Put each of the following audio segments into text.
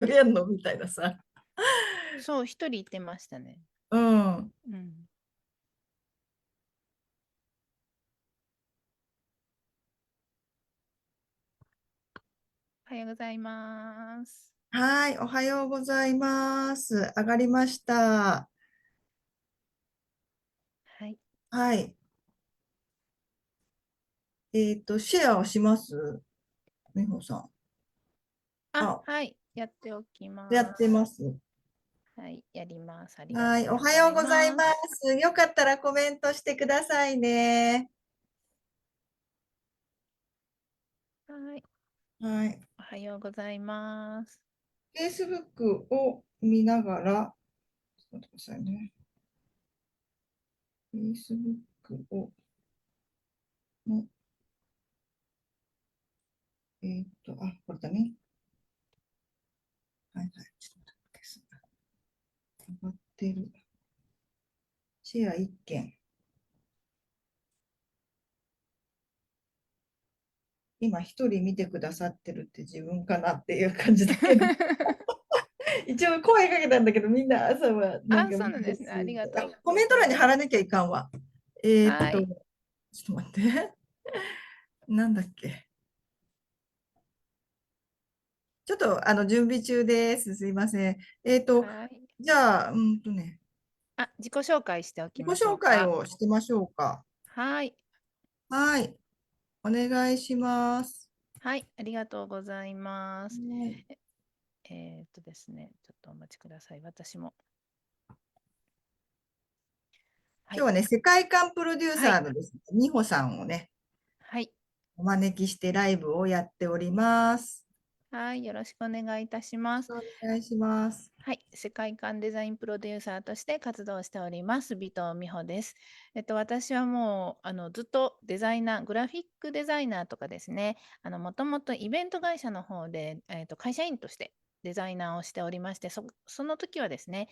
やんのみたいなさ。そう、一人言ってましたね。うん。うん。おはようございます。はい、おはようございます。上がりました。はい。はい。シェアをします美穂さん。あ、あ、はい。やっておきやっます。てます。はい。やります。ありがはい、とうおはございようございまます。す。よかったらコメントしてくださいね。はい。はい。おはようございます。Facebook を見ながら、ちょっと待ってくださいね。Facebook をの、これだね。はいはい。ちょっと待ってください。上がってる。シェア1件。今一人見てくださってるって自分かなっていう感じだけど、一応声かけたんだけど、みんな朝はなんあ、か無理でそうなんですね。ありがすって。あ、とうごコメント欄にざいます。貼らなきゃいかんわ。はい。ちょっと待って。なんだっけ。ちょっと準備中です。すいません。はい。じゃあ、あ、自己紹介しておきましょ自己紹うか。介をしてみましょうか。はい。はい。お願いします。はい。ありがとうございます。はい。ですね。ちょっとお待ちください。私も。はい。今日はね、世界観プロデューはい。サーのですね、美穂さんをね、はい。お招きしてライブをやっております。はい。よろしくお願いいたします。お願いします。はい。世界観デザインプロデューサーとして活動しております。尾藤美穂です。私はもう、ずっとデザイナー、グラフィックデザイナーとかですね、もともとイベント会社の方で、会社員としてデザイナーをしておりまして、その時はですね、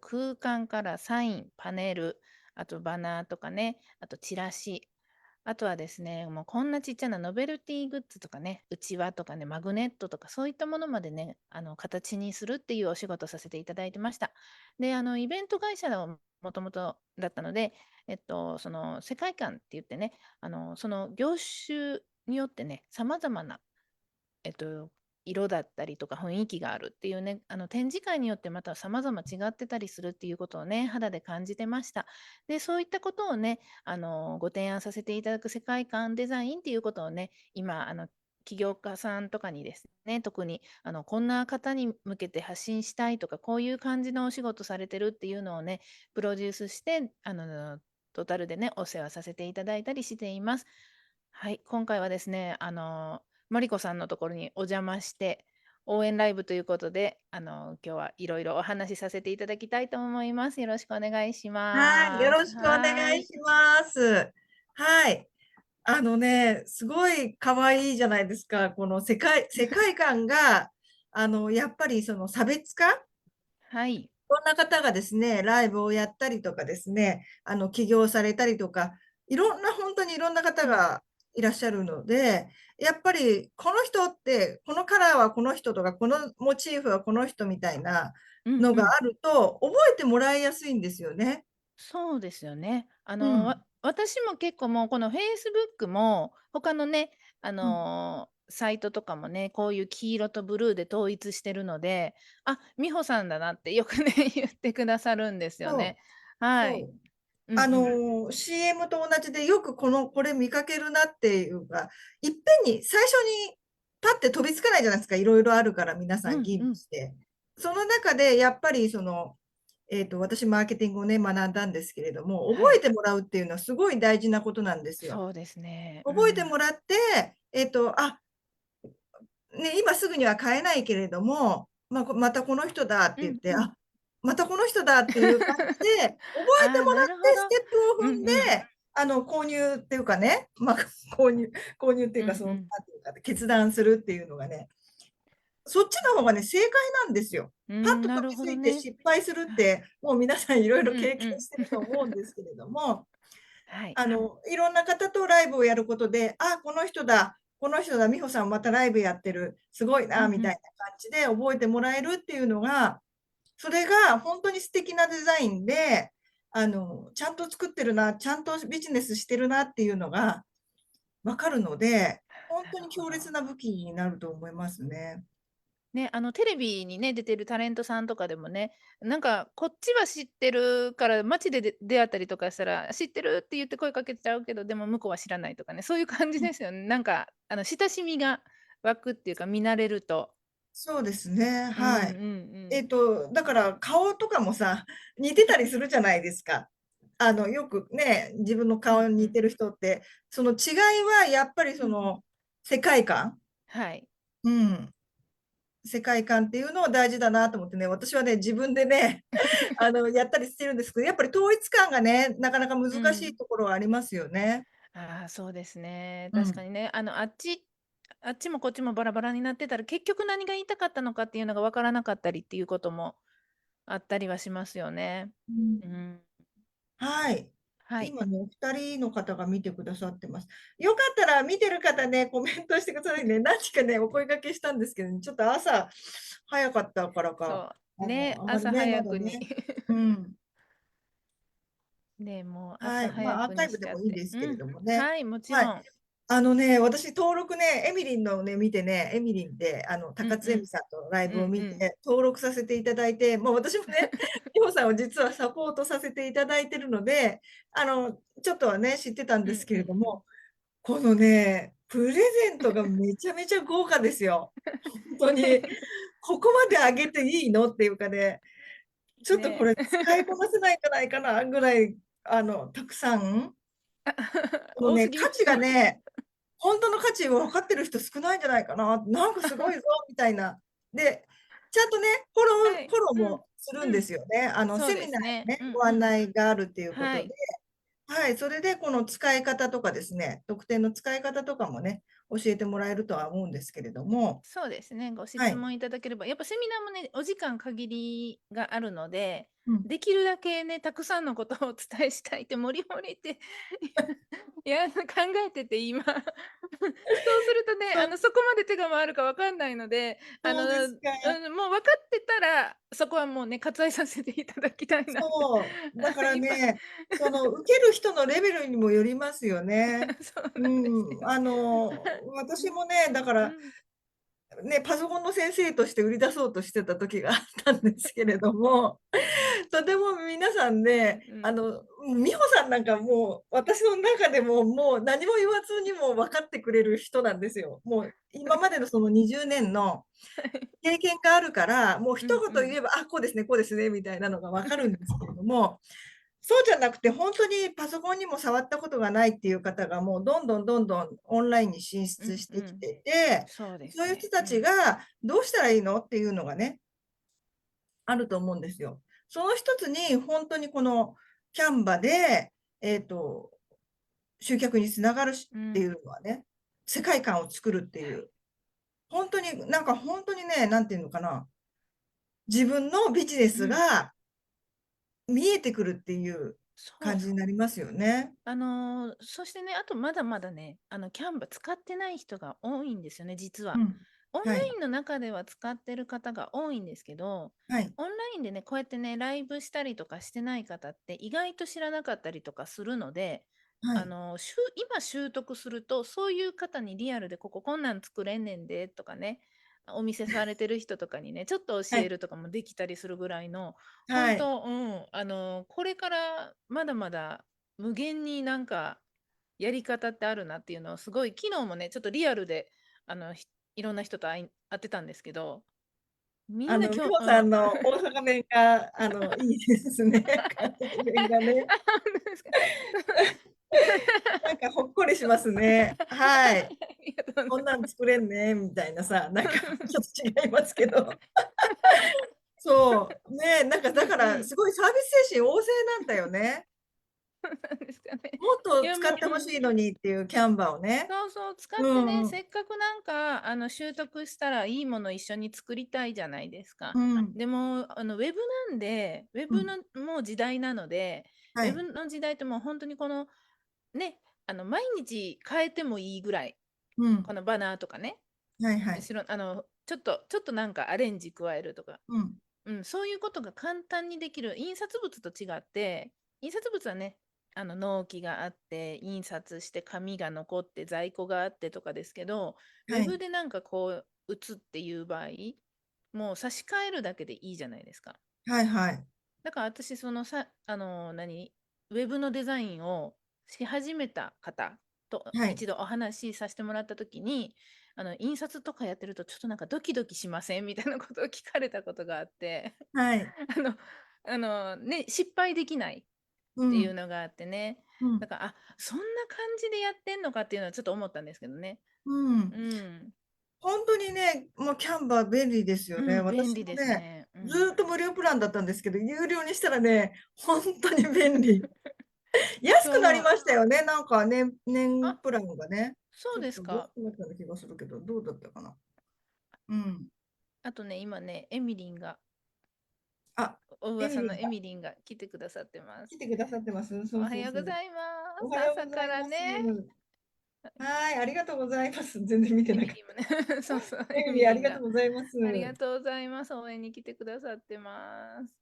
空間からサイン、パネル、あとバナーとかね、あとチラシ、あとはですね、もうこんなちっちゃなノベルティグッズとかね、うちわとかね、マグネットとかそういったものまでね、形にするっていうお仕事させていただいてました。で、イベント会社のもともとだったので、その世界観って言ってね、その業種によってね、様々な色だったりとか雰囲気があるっていうね、展示会によってまた様々違ってたりするっていうことをね、肌で感じてました。で、そういったことをね、ご提案させていただく世界観デザインっていうことをね、今、起業家さんとかにですね、特にこんな方に向けて発信したいとか、こういう感じのお仕事されてるっていうのをね、プロデュースして、トータルでね、お世話させていただいたりしています。はい、今回はですね、マリコさんのところにお邪魔して、応援ライブということで、今日はいろいろお話しさせていただきたいと思います。よろしくお願いしはい。よます。ろしくお願はい。いします。はい。すごい可愛いじゃないですか。この世界観が、やっぱりその差別化はい。こんな方がですね、ライブをやったりとかですね、起業されたりとか、本当にいろんな方うん。がいらっしゃるので、やっぱりこの人って、このカラーはこの人とか、このモチーフはこの人みたいなうんうん。のがあると、覚えてもらいやすいんですよね。そうですよね。うん。私も結構もうこの Facebook も他のね、うん。サイトとかもね、こういう黄色とブルーで統一してるので、あ、美穂さんだなってよくね、言ってくださるんですよね。そう。はい。そう。うんうん。CM と同じでよくこれ見かけるなっていうか、いっぺんに最初にパッて飛びつかないじゃないですか。いろいろあるから皆さん吟うんうん。味して。その中でやっぱり私マーケティングをね、学んだんですけれども、はい。覚えてもらうっていうのはすごい大事なことなんですよ。そうですね。う覚えてん。もらって、今すぐには買えないけれども、またこの人だって言って、うんうん。またこの人だっていう感じで、覚えてもらああ、なるほど。ってステップを踏んうんうん。で、購入っていうかね、購入っていうか、なんうんうん。ていうか、決断するっていうのがね、そっちの方がね、正解なんですよ。パッうん、なると飛びつほどね。いて失敗するっはい。て、もう皆さんいろいろ経験うんうん。してると思うんですけれども、はい。いろんな方とライブをやることで、この人だ、この人だ、美穂さんまたライブやってる、すごいな、みたいな感じで覚えてもらえるっていうのが、それが本当に素敵なデザインで、ちゃんと作ってるな、ちゃんとビジネスしてるなっていうのがわかるので、本当になるほど。強烈な武器になると思いますね。ね、テレビにね、出てるタレントさんとかでもね、なんかこっちは知ってるから街で出会ったりとかしたら、知ってるって言って声かけちゃうけど、でも向こうは知らないとかね、そういう感じですよね。なんか親しみが湧くっていうか、見慣れると。そうですね、うんうんはい。うん。だから顔とかもさ、似てたりするじゃないですか。よくね、自分のうんうん。顔に似てる人って、その違いはやっぱりうんうん。その世界観、はい。うん、世界観っていうのは大事だなと思ってね、私はね、自分でね、やったりしてるんですけど、やっぱり統一感がね、なかなか難うん。しいところはありますよね。ああ、そうですね。うん。確かにね、あっちもこっちもバラバラになってたら、結局何が言いたかったのかっていうのが分からなかったりっていうこともあったりはしますよね。うん。うん。はい。はい。今ね、お二人の方が見てくださってます。よかったら見てる方ね、コメントしてくださいね。何時かね、お声掛けしたんですけどね、ちょっと朝早かったからか、そう。ね、朝あまりね、ま早くに だね。うん。ね、もう朝はい。まあ、アー早くにカイブでしちゃって。もいいですけれうん。どもね。はい、もちはい。ろん。私、登録ね、エミリンのね、見てね、エミリンで、高津うんうん。恵美さんとのライうブをんうん。見て、登録させていただいて、まあ、私もね、美穂さんを実はサポートさせていただいてるので、ちょっとはね、知ってたんうんですけうんうん。れども、このね、プレゼントがめちゃめちゃ豪華ですよ。本当に、ここまであげていいのっていうかね、ちょっとこね。れ使いこなせないんじゃないかなぐらい、たくさん。このね、多すぎ。価値がね、本当の価値を分かってる人少ないんじゃないかな。なんかすごいぞみたいな。で、ちゃんとね、はい。フォローうん。もするんうん。ですよね。そうセミナーですね。にね、うんご案うん。内があるっていうことで、はい。はい、それでこの使い方とかですね、特典の使い方とかもね、教えてもらえるとは思うんですけれども、そうですね。ごはい。質問いただければ、やっぱセミナーもね、お時間限りがあるので、うん。できるだけね、たくさんのことをお伝えしたいって、もりもりっていや、考えてて今そうするとね、そう、そこまで手が回るかわかんないので、そうですか。もう分かってたら、そこはもうね、割愛させていただきたいなって。そう、だから今 ね、その受ける人のレベルにもよりますよね。そううなんですよん、ね。私もね、だからうん。ね、パソコンの先生として売り出そうとしてた時があったんですけれども、とても皆さんね、うん。美穂さんなんかもう、私の中でももう何も言わずにも分かってくれる人なんですよ。もう今までのその20年の経験があるから、もうう一んうん。言言えば、あ、こうですね、こうですね、みたいなのが分かるんですけれども、そうじゃなくて、本当にパソコンにも触ったことがないっていう方が、もうどんどんどんどんオンラインに進う出してきんうん。てて、そうですね。そういう人たうん。ちがどうしたらいいのっていうのがね、あると思うんですよ。その一つに、本当にこのキャンバで、えっと、集客につながるしっていうん。うのはね、世界観を作るってはい。いう、本当に、なんか本当にね、なんていうのかな、自分のビジネうん。スが見えてくるっていう感じそうそう。になりますよね。そしてね、あとまだまだね、キャンバ使ってない人が多いんですよね、実は。うん。オンラはい。インの中では使ってる方が多いんですけど、はい。オンラインでね、こうやってね、ライブしたりとかしてない方って意外と知らなかったりとかするので、はい。今習得すると、そういう方にリアルでこんなん作れんねんでとかね、お店されてる人とかにね、ちょっと教はい。えるとかもできたりするぐらいの、はい。本当、うん、これからまだまだ無限になんかやり方ってあるなっていうのをすごい、昨日もね、ちょっとリアルで、あの、ひいろんな人と会ってたんですけど、みんな美今日、うん。穂さんの大阪弁が、いいですね。関西弁がね。あ、本当ですか。なんかほっこりしますね。はい。ありがとうございこんなんます。作れんね、みたいなさ、なんかちょっと違いますけど。そう。ね、なんかうんだからうん。すごいサービス精神旺盛なんだよね。そうなんですかね。もっといや、使ってほもう、うん。しいのにっていうキャンバーをね。そうそう、使ってね、うんうん。せっかくなんか、習得したらいいもの一緒に作りたいじゃないですか。うん。でも、ウェブなんで、ウェうん。ブのもう時代なので、ウはい。ェブの時代ってもう本当にこの、ね、毎日変えてもいいぐらい。うん。このバナーとかね、はいはい。後ろ、ちょっとなんかアレンジ加えるとか、うん。そういうことが簡単にできる。印刷物と違って、印刷物はね、納期があって、印刷して紙が残って在庫があってとかですけど、ウェはい。ブでなんかこう打つっていう場合、もう差し替えるだけでいいじゃないですか。はいはい。だから私、そのさ、ウェブのデザインをし始めた方とはい。一度お話しさせてもらったときに、印刷とかやってるとちょっとなんかドキドキしませんみたいなことを聞かれたことがあって、はい。あの、失敗できないっていううん。のがあってね。うん。だから、あ、そんな感じでやってんのかっていうのはちょっと思ったんですけどね。うん。うん。本当にね、もうキャンバー便利ですよね。うん、便利私もね、ですね。うん。ずーっと無料プランだったんですけど、有料にしたらね、本当に便利。安くなりそう。ましたよね。なんか年あ、プランがね。そうちょっと安ですか。くなったような気がするけど、どうだったかな。うん。あとね、今ね、エミリンが、あ、お噂のエミリーがエミリンが来てくださってます。来てくださってます。おそうはようごそうそう。ざいます。おはよう朝かございます。らね。はい、ありがとうございます。全然見てなかっエミリンもね、そうそう、た。エエミリー、ありミリンが。がとうございます。ありがとうございます。応援に来てくださってます。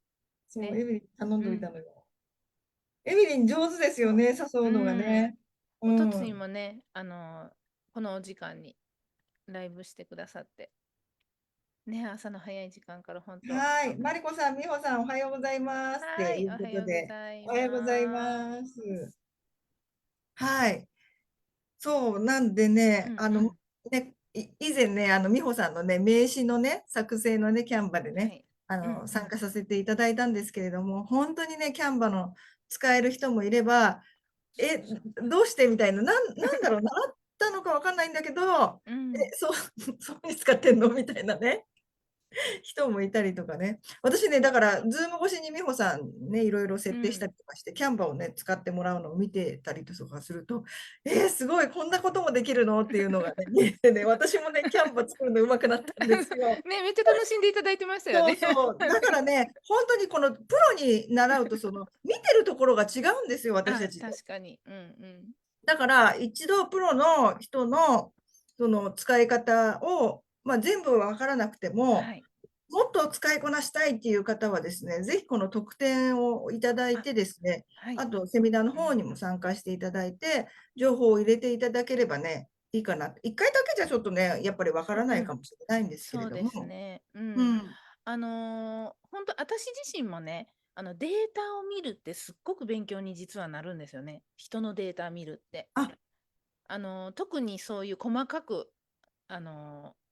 そう、ね。エミリー頼んうん。どいたのよ。エミリン上手ですよそね、誘う。ううのがん。ね。うおとついん。もね、このお時間にライブしてくださって、ね、朝の早い時間から本当。はい。マリコさん、美穂さん、おはようございますっはい、ていうおはようごことで、ざいおはようございまます。す。はい。そう、なんでね、うんうん。以前ね、美穂さんのね、名刺のね、作成のね、キャンバでね、はい。うんうん。参加させていただいたんですけれども、本当にね、キャンバの使える人もいれば、え、そうそう。どうしてみたいな、なんだろう、習ったのかわかんないんだけど、うん。そう、そうに使ってんのみたいなね。人もいたりとかね。私ね、だから、ズーム越しに美穂さんね、いろいろ設定したうん。りとかして、キャンバをね、使ってもらうのを見てたりとかすると、すごい、こんなこともできるのっていうのがね、見えてね、私もね、キャンバ作るの上手くなったんですよ。ね、めっちゃ楽しんでいただいてましたよね。そうそう。だからね、本当にこのプロに習うと、見てるところが違うんですよ、私たあ、ちと。確かに。うんうん。だから、一度プロの人の、その使い方を、まあ、全部わからなくても、はい。もっと使いこなしたいっていう方はですね、ぜひこの特典をいただいあ、てですね、はい。あとセミナーのうん。方にも参加していただいて、情報を入れていただければね、いいかな。一回だけじゃちょっとね、やっぱりわからないかうん。もしれないんですけれそうですども、ね。うん。うん。本当私自身もね、データを見るってすっごく勉強に実はなるんですよね。人のデータ見るって。あ、特にそういう細かく、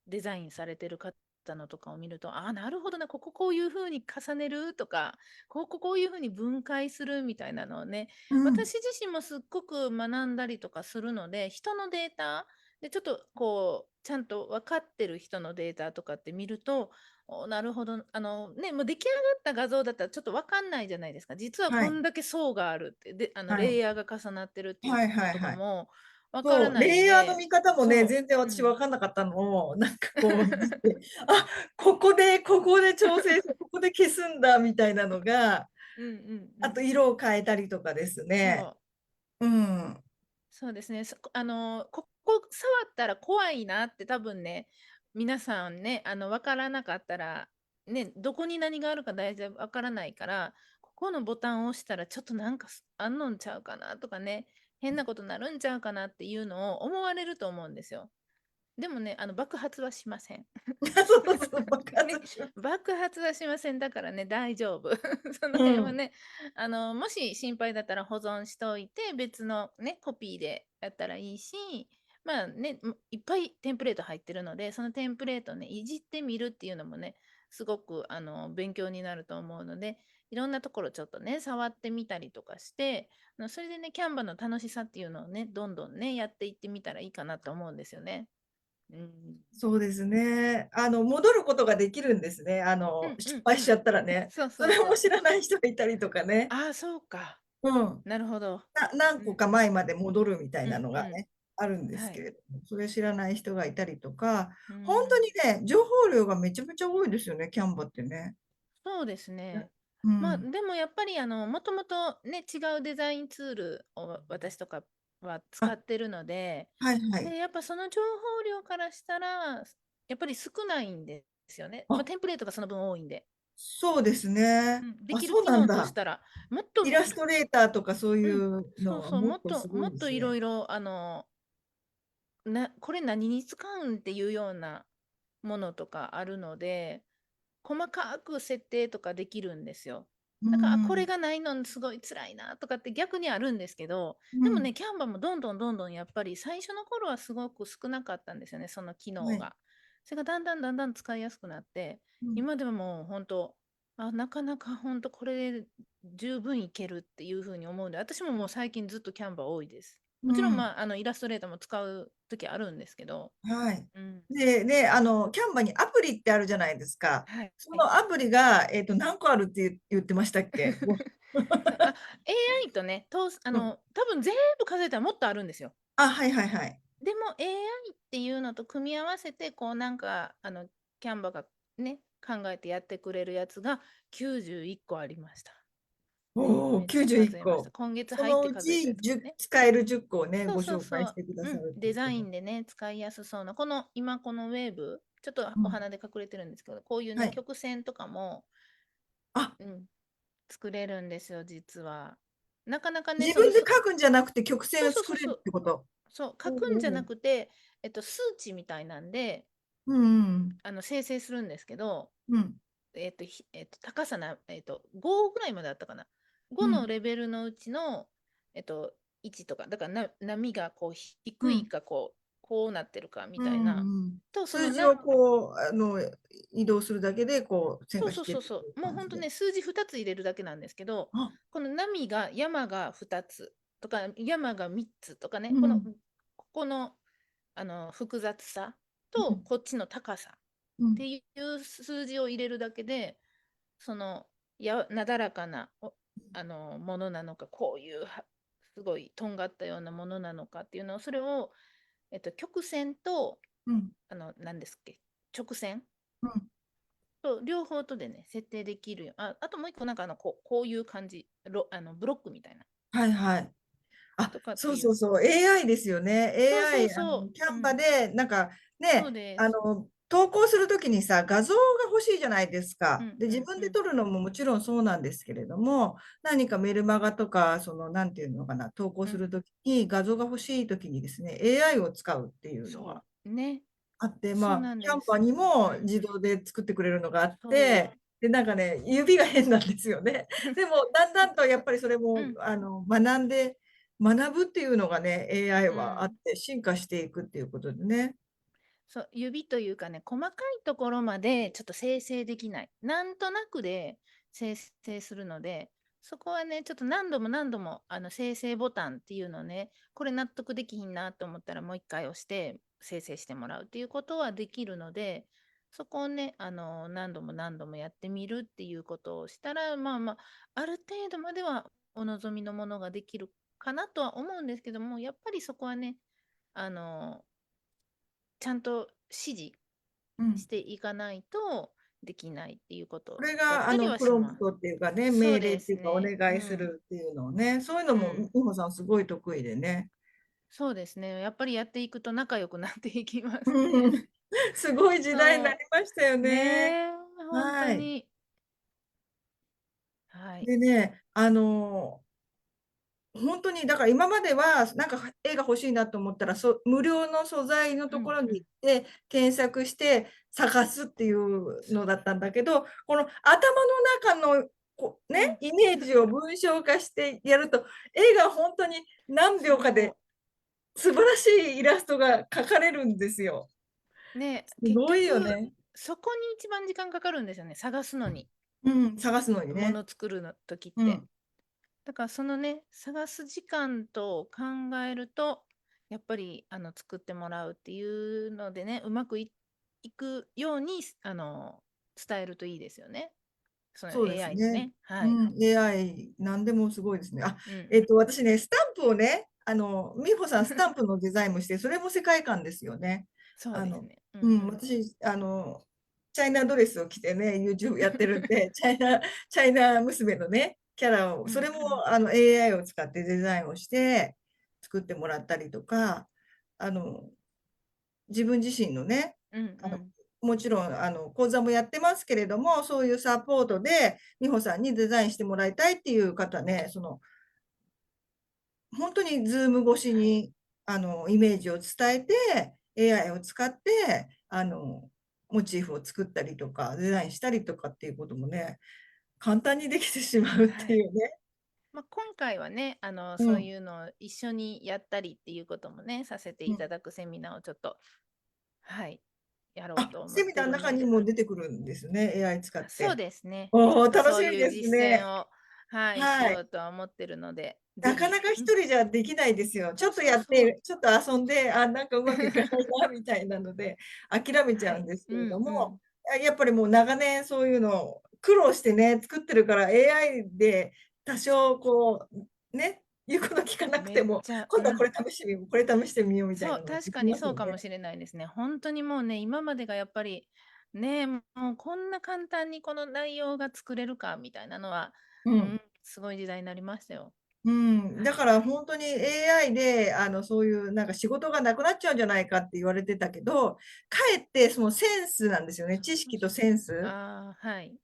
デザインされてる方のとかを見ると、あ、なるほどな、こここういうふうに重ねるとか、こういうふうに分解するみたいなのをね、うん。私自身もすっごく学んだりとかするので、人のデータでちょっとこう、ちゃんと分かってる人のデータとかって見ると、なるほど、もう出来上がった画像だったらちょっと分かんないじゃないですか。実ははい。こんだけ層があるって、で、はい。レイヤーが重なってるっていうはいのはいはい。とかも分からそう、ないレイヤーのんで、見方もね、そ全然う、うん、私分かんなかったのを、なんかこう見て、あ、ここで調整して、ここで消すんだみたいなのが、うんうんうあとん。色を変えたりとかですね。そう、うん。そうですね。ここ触ったら怖いなって多分ね、皆さんね、分からなかったら、ね、どこに何があるか大体分からないから、ここのボタンを押したらちょっとなんかあんのんちゃうかなとかね、変なことなるんちゃうかなっていうのを思われると思うんですよ。でもね、爆発はしません。そうそうそう、爆ね、発します。爆発はしません。だからね、大丈夫。そのうん。辺はね、もし心配だったら保存しておいて、別のね、コピーでやったらいいし、まあね、いっぱいテンプレート入ってるので、そのテンプレートね、いじってみるっていうのもね、すごく勉強になると思うので、いろんなところちょっとね、触ってみたりとかして、それでね、キャンバの楽しさっていうのをね、どんどんね、やっていってみたらいいかなと思うんですよね。うん。そうですね。戻ることができるんですね。うんうんうん。失敗しちゃったらね。そうそれそうそう。も知らない人がいたりとかね。ああ、そうか。うん。なるほど。何個うんか前まで戻るみたいうなんうん。のがね、あるんですはい。けれども、それ知らない人がいたりとか、う本当ん。にね、情報量がめちゃめちゃ多いですよね、キャンバってね。そうですね。まあ、うん。でもやっぱりもともとね、違うデザインツールを私とかは使あ、ってるので、で、はいはい。やっぱその情報量からしたら、やっぱり少ないんですよね。まあ、あ、テンプレートがその分多いんで。そうですね。うん、であ、きるそう機能としなんだ。たら、もっと、イラストレーターとかそういうん、うのはそうそう、もっとすごもっといろいですね。いろ、これ何に使うんっていうようなものとかあるので、細かく設定とかできるんですよ。うだから、これん。がないのすごい辛いなとかって逆にあるんですけど、うん。でもね、キャンバもどんどんどんどんやっぱり最初の頃はすごく少なかったんですよね、その機はい。能が。それがだんだんだんだん使いやすくなって、うん。今ではもう本当、なかなか本当これで十分いけるっていうふうに思うんで、私ももう最近ずっとキャンバ多いです。もちろん、うん。イラストレーターも使う時あるんですけど、はい。うん。で、ね、キャンバにアプリってあるじゃないですか。はい。そのアプリが、何個あるって言ってましたっけ？そう、AI とね、うん。多分全部数えたらもっとあるんですよ。あ、はいはいはい。でも AI っていうのと組み合わせて、こうなんか、キャンバがね、考えてやってくれるやつが91個ありました。おお、めっちゃ91数えました。個。今月その入って数えたうち10やつですね。使える10個をね、そうごそうそう。紹介してくだうん、さるってデザ言ってましインでね、使いやすそうな、今このウェーブ、ちょっとた。うん。お花で隠れてるんですけど、こういうね、はい。曲線とかも、あ、うん、作れるんですよ、実は。なかなかね、自分で書くんじゃなくて曲そう線を作れるっそうそうそう。てこと？そう、書おくんじゃなお。くて、数値みたいなんで、うんうん。生成するんですけど、うん。高さ5ぐらいまであったかな。5のうん。レベルのうちの、1とか、だから波がこう低いうん。かこうなってるかみうたいな。んうん。と、その数字をこう、移動するだけで、こう、線そうが引けるそうそうそう。もう感じで。本当ね、数字2つ入れるだけなんですけど、あ、この山が2つとか、山が3つとかね、うんここの、複雑さと、うんこっちの高さうん。っていう数字を入れるだけで、その、なだらかな、ものなのか、こういうすごいとんがったようなものなのかっていうのを、それを、曲線と、うん何ですっけ、直線うん。と両方とでね、設定できるよ。あともう一個、なんかこういう感じ、ブロックみたいな。はいはい。あ、とかっていう。そうそうそう、AI ですよね。そうそう AI、そキャう。うンバん。で、なんかそうね、です。投稿するときにさ、画像が欲しいじゃないですか。うんで、自うんうん。分で撮るのももちろんそうなんですけれども、何かメルマガとか、なんていうのかな、投稿うん。するときに画像が欲しいときにですね、AI を使うっていうのがそう。ね。あって、そうまあ、なんです。キャンパにもうん。自動で作ってくれるのがあっそて、で、なんかね、指が変なんですよね。う。でも、だんだんとやっぱりそれも、うん。学ぶっていうのがね、AI うん。はあって、進化していくっていうことでね。そう、指というかね、細かいところまでちょっと生成できない。なんとなくで生成するので、そこはね、ちょっと何度も何度も生成ボタンっていうのをね、これ納得できひんなと思ったらもう一回押して生成してもらうっていうことはできるので、そこをね、何度も何度もやってみるっていうことをしたら、ある程度まではお望みのものができるかなとは思うんですけども、やっぱりそこはね、あのちゃんと指示うん。していかないとできないっていうこことれが、だったりはプロンプします。トっていうかね、そう命令っていうか、おですね。う願いすん。るっていうのをね、そういうのも、うん。美穂さんすごい得意でね。そうですね。やっぱりやっていくと仲良くなっていきますね。うん。すごい時代になりそましたよう。ね。ねえ、本当はい。に。はい。でね、本当に、だから今までは、なんか絵が欲しいなと思ったら、無料の素材のところに行うんうん。って検索して探すっていうのだったんだけど、この頭の中のうん。イメージを文章化してやると、絵が本当に何秒かでそ素晴らしいイラストが描かれるんですよ。う。ね、結すごいよ局、ね。そこに一番時間かかるんですよね。探すのに。うん、探すのにね。もの作るの時って。うん。だからそのね、探す時間と考えると、やっぱり作ってもらうっていうのでね、うまくいくように伝えるといいですよね。その そうです AI にね。ね。はい。うん、AI、何でもすごいですね。あ、うん。私ね、スタンプをね、美穂さん、スタンプのデザインもして、それも世界観ですよね。あの、そうですね。うんうん、うん。私、チャイナドレスを着てね、YouTube やってるんで、チャイナ娘のね、キャラを、うそれもんうん。AI を使ってデザインをして作ってもらったりとか、あの、自分自身のね、うんうあの、ん。もちろん、講座もやってますけれども、そういうサポートで、美穂さんにデザインしてもらいたいっていう方ね、本当にズーム越しはい。に、イメージを伝えて、AI を使って、モチーフを作ったりとか、デザインしたりとかっていうこともね、簡単にできてしまうっはい。ていうね。まあ、今回はね、そううん。いうのを一緒にやったりっていうこともね、させてうん。いただくセミナーをちょっと、はい、やろうあ、と思っセミナーのてるので、中にも出てくるんですね、AI 使っそうて。ですね。ちょっおお、と楽しみでそういうすね。実践を、はい、しはい。ようとは思ってるので、ぜひ。なかなか一うん、人じゃできないですよ。ちそうょっとそうそう。やって、ちょっと遊んで、あ、なんかうまくいかないなみたいなので、諦めちはい。ゃうんですけうれども、んうん。やっぱりもう長年そういうのを苦労してね、作ってるから AI で多少こう、ね、言うこと聞かなくめっても、ちゃ、今度はこれうん。試してみよう、これ試してみようみたいそう、なのができ確かにますよね。そうかもしれないですね。本当にもうね、今までがやっぱり、ね、もうこんな簡単にこの内容が作れるかみたいなのは、うん。うん、すごい時代になりましたよ。うん、だはい。から本当に AI で、そういうなんか仕事がなくなっちゃうんじゃないかって言われてたけど、かえってそのセンスなんですよね。そう知識とそうそう。センス。ああ、はい。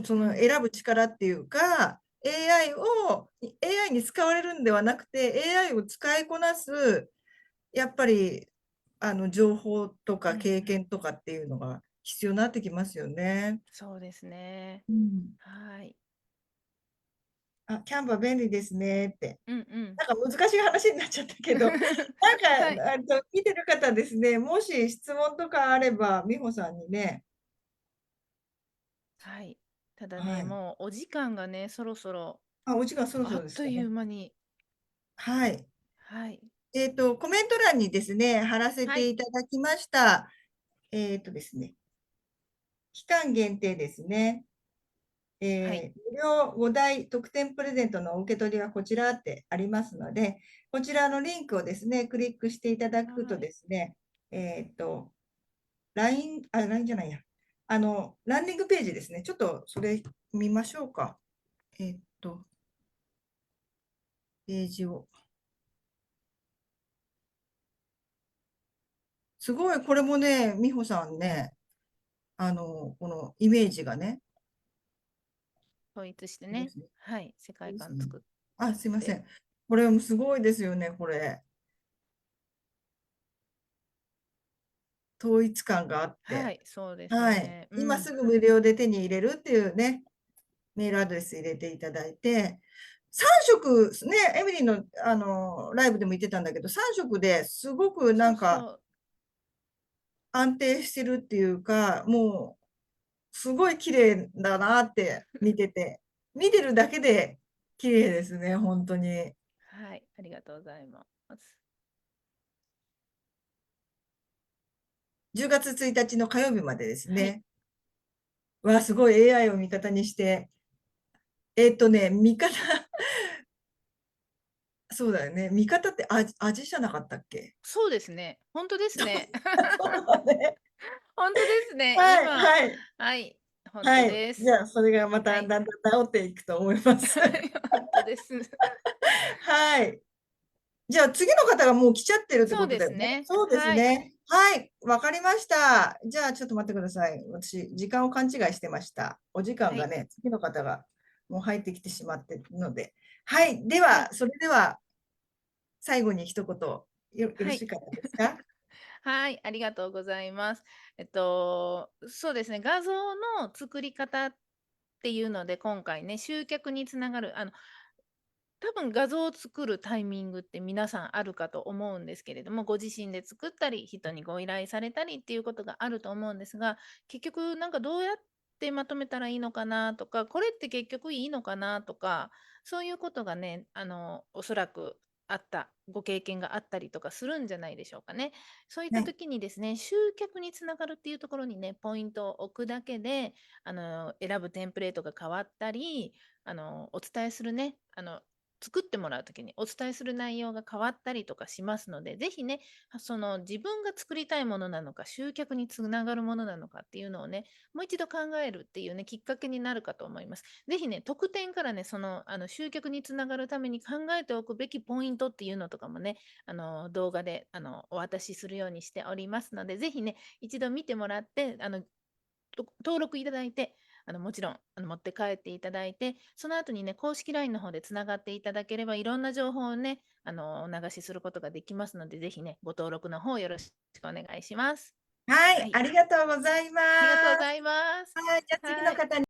そのうん。選ぶ力っていうか、AI に使われるんではなくて、AI を使いこなす、やっぱり、情報とかうんうん。経験とかっていうのが必要になってきますよね。そうですね。うん。はい。あ、キャンバー便利ですねって。うんうん。なんか難しい話になっちゃったけど、はい。見てる方ですね、もし質問とかあれば、美穂さんにね、はい。ただね、はい。もうお時間がね、そろそろあ、お時間そろそあっといろですかね。う間に。はい。はい。コメント欄にですね、貼らせはい。ていただきました。ですね、期間限定ですね。はい。無料5大特典プレゼントのお受け取りはこちらってありますので、こちらのリンクをですね、クリックしていただくとはい。ですね、えっと、LINE じゃないや。ランディングページですね。ちょっとそれ見ましょうか。えっと、ページを。すごい、これもね、美穂さんね、このイメージがね、統一してね。いいですね。はい。世界いいですね。観作っあ、すいませて。ん。これもすごいですよね、これ。統一感があって。はい。そうですはい。ね。うん。今すぐ無料で手に入れるっていうね、メールアドレス入れていただいて、3色、ね、エミリーの、ライブでも言ってたんだけど、3色ですごくなんかそうそう。安定してるっていうか、もうすごい綺麗だなって見てて、見てるだけで綺麗ですね、本当に。はい。ありがとうございます。10月1日の火曜日までですはい。ね。わあ、すごい AI を味方にして。味方、そうだよね。味方って味じゃなかったっけ？そうですね。本当ですね。そうだね。本当ですね。はい、今、はい、はい。本当はい。です。じゃあ、それがまたはい。だんだん治っていくと思います。はい。本当です。はい。じゃあ、次の方がもう来ちゃってるってそうでことだよね。すね。そうですはい。ね。はい、わかりました。じゃあ、ちょっと待ってください。私、時間を勘違いしてました。お時間はい。がね、次の方がもう入ってきてしまっているので。はい。ではい。は、それでは、最後に一言よろはい。しかったですか？はい、ありがとうございます。そうですね、画像の作り方っていうので、今回ね、集客につながる、多分画像を作るタイミングって皆さんあるかと思うんですけれども、ご自身で作ったり、人にご依頼されたりっていうことがあると思うんですが、結局なんかどうやってまとめたらいいのかなとか、これって結局いいのかなとか、そういうことがね、おそらくあった、ご経験があったりとかするんじゃないでしょうかね。そういったはい。時にですね、集客につながるっていうところにね、ポイントを置くだけで、選ぶテンプレートが変わったり、お伝えするね、作ってもらうときにお伝えする内容が変わったりとかしますので、ぜひね、その自分が作りたいものなのか、集客につながるものなのかっていうのをね、もう一度考えるっていうね、きっかけになるかと思います。ぜひね、特典からね、集客につながるために考えておくべきポイントっていうのとかもね、動画でお渡しするようにしておりますので、ぜひね、一度見てもらって、登録いただいて、もちろん持って帰っていただいて、その後にね、公式 LINE の方でつながっていただければ、いろんな情報をね、お流しすることができますので、ぜひね、ご登録の方よろしくお願いします。はい、はい、ありがとうございまありがとうごす。ざいます。はい、じゃあ次のはい。方に